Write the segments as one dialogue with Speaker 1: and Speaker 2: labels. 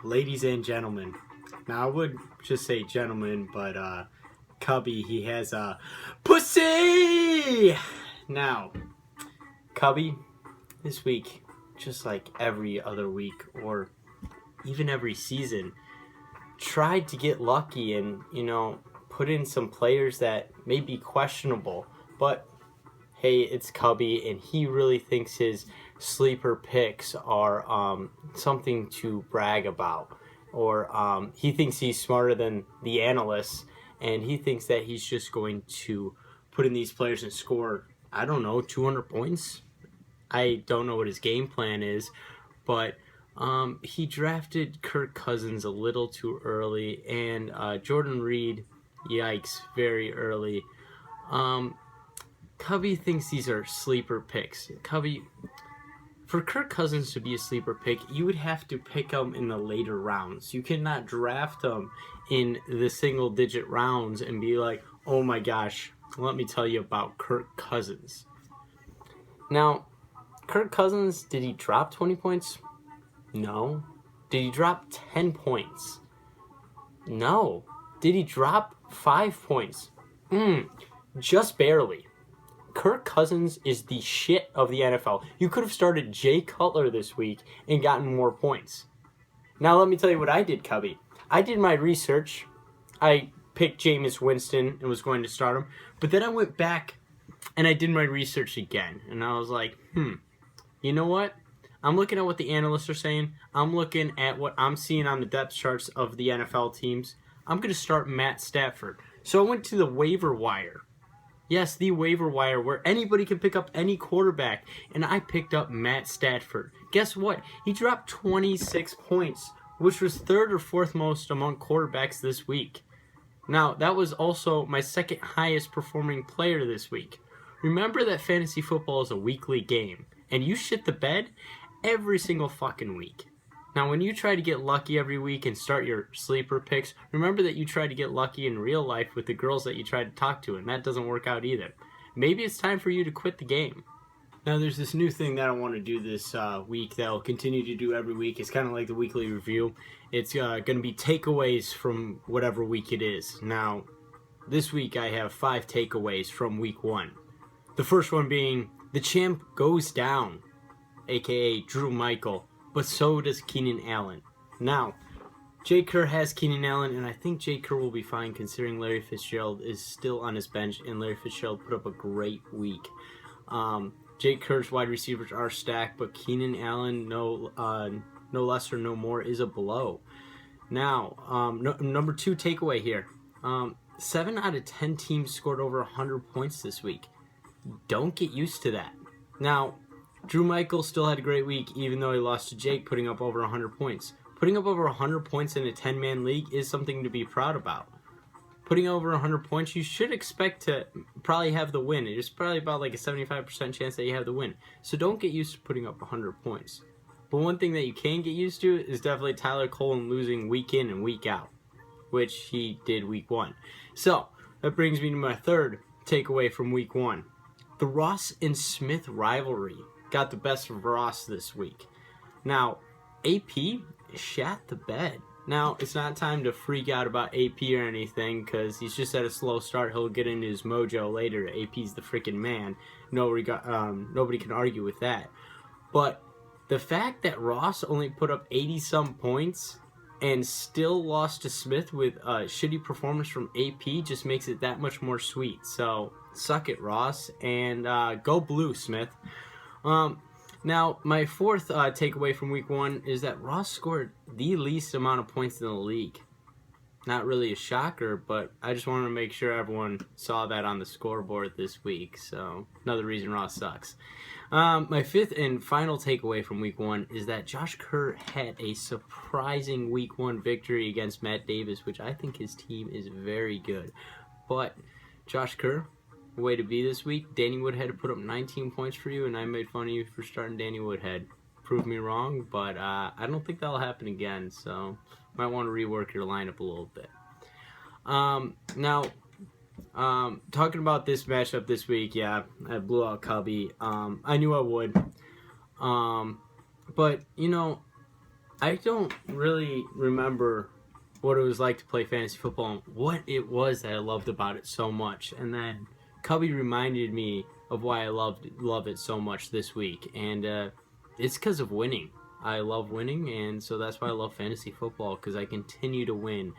Speaker 1: ladies and gentlemen. Now I would just say gentlemen, but Cubby, he has a pussy. Now, Cubby, this week, just like every other week or even every season, tried to get lucky and put in some players that may be questionable, but hey, it's Cubby, and he really thinks his sleeper picks are something to brag about. Or he thinks he's smarter than the analysts, and he thinks that he's just going to put in these players and score, I don't know, 200 points? I don't know what his game plan is, but he drafted Kirk Cousins a little too early, and Jordan Reed, yikes, very early. Cubby thinks these are sleeper picks. Cubby, for Kirk Cousins to be a sleeper pick, you would have to pick him in the later rounds. You cannot draft him in the single-digit rounds and be like, oh my gosh, let me tell you about Kirk Cousins. Now, Kirk Cousins, did he drop 20 points? No. Did he drop 10 points? No. Did he drop 5 points? Just barely. Kirk Cousins is the shit of the NFL. You could have started Jay Cutler this week and gotten more points. Now let me tell you what I did, Cubby. I did my research. I picked Jameis Winston and was going to start him. But then I went back and I did my research again. And I was like, you know what? I'm looking at what the analysts are saying. I'm looking at what I'm seeing on the depth charts of the NFL teams. I'm going to start Matt Stafford. So I went to the waiver wire. Yes, the waiver wire where anybody can pick up any quarterback. And I picked up Matt Stafford. Guess what? He dropped 26 points, which was third or fourth most among quarterbacks this week. Now, that was also my second highest performing player this week. Remember that fantasy football is a weekly game, and you shit the bed every single fucking week. Now, when you try to get lucky every week and start your sleeper picks, remember that you try to get lucky in real life with the girls that you try to talk to, and that doesn't work out either. Maybe it's time for you to quit the game. Now, there's this new thing that I want to do this week that I'll continue to do every week. It's kind of like the weekly review. It's going to be takeaways from whatever week it is. Now, this week I have 5 takeaways from week 1. The first one being, the champ goes down, a.k.a. Drew Michael, but so does Keenan Allen. Now, Jay Kerr has Keenan Allen, and I think Jay Kerr will be fine considering Larry Fitzgerald is still on his bench, and Larry Fitzgerald put up a great week. Jay Kerr's wide receivers are stacked, but Keenan Allen, no less or no more, is a blow. Now, number 2 takeaway here. 7 out of 10 teams scored over 100 points this week. Don't get used to that. Now, Drew Michael still had a great week, even though he lost to Jake, putting up over 100 points. Putting up over 100 points in a 10-man league is something to be proud about. Putting over 100 points, you should expect to probably have the win. It's probably about like a 75% chance that you have the win. So don't get used to putting up 100 points. But one thing that you can get used to is definitely Tyler Colin losing week in and week out, which he did week 1. So that brings me to my third takeaway from week 1. The Ross and Smith rivalry got the best of Ross this week. Now, AP shat the bed. Now, it's not time to freak out about AP or anything because he's just at a slow start. He'll get into his mojo later. AP's the freaking man. Nobody can argue with that. But the fact that Ross only put up 80-some points and still lost to Smith with a shitty performance from AP just makes it that much more sweet. So, suck it, Ross, and go blue, Smith. Now, my fourth takeaway from week 1 is that Ross scored the least amount of points in the league. Not really a shocker, but I just wanted to make sure everyone saw that on the scoreboard this week. So, another reason Ross sucks. My fifth and final takeaway from week 1 is that Josh Kerr had a surprising week 1 victory against Matt Davis, which I think his team is very good. But Josh Kerr, way to be this week. Danny Woodhead put up 19 points for you, and I made fun of you for starting Danny Woodhead. Prove me wrong, but I don't think that'll happen again, so might want to rework your lineup a little bit. Now, talking about this matchup this week, yeah, I blew out Cubby. I knew I would. But, I don't really remember what it was like to play fantasy football and what it was that I loved about it so much. And then Cubby reminded me of why I love it so much this week, and it's because of winning. I love winning, and so that's why I love fantasy football, because I continue to win,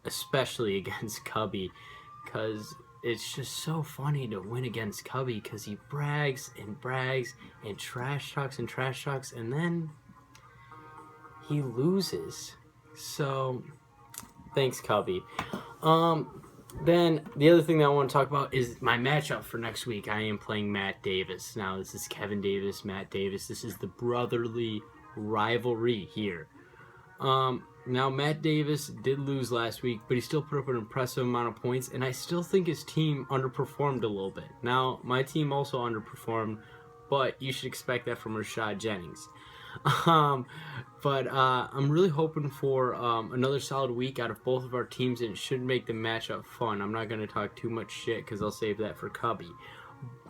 Speaker 1: especially against Cubby, because it's just so funny to win against Cubby because he brags and brags and trash talks, and then he loses. So thanks, Cubby. Then the other thing that I want to talk about is my matchup for next week. I am playing Matt Davis. Now this is Kevin Davis, Matt Davis. This is the brotherly rivalry here. Now Matt Davis did lose last week, but he still put up an impressive amount of points, and I still think his team underperformed a little bit. Now my team also underperformed, but you should expect that from Rashad Jennings. But I'm really hoping for another solid week out of both of our teams, and it should make the matchup fun. I'm not going to talk too much shit because I'll save that for Cubby.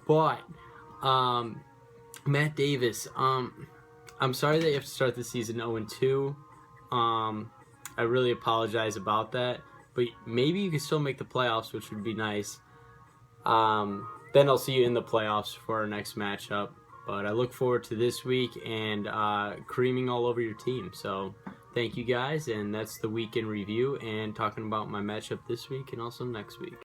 Speaker 1: But Matt Davis, I'm sorry that you have to start the season 0-2. I really apologize about that, but maybe you can still make the playoffs, which would be nice. Then I'll see you in the playoffs for our next matchup. But I look forward to this week and creaming all over your team. So thank you guys, and that's the week in review and talking about my matchup this week and also next week.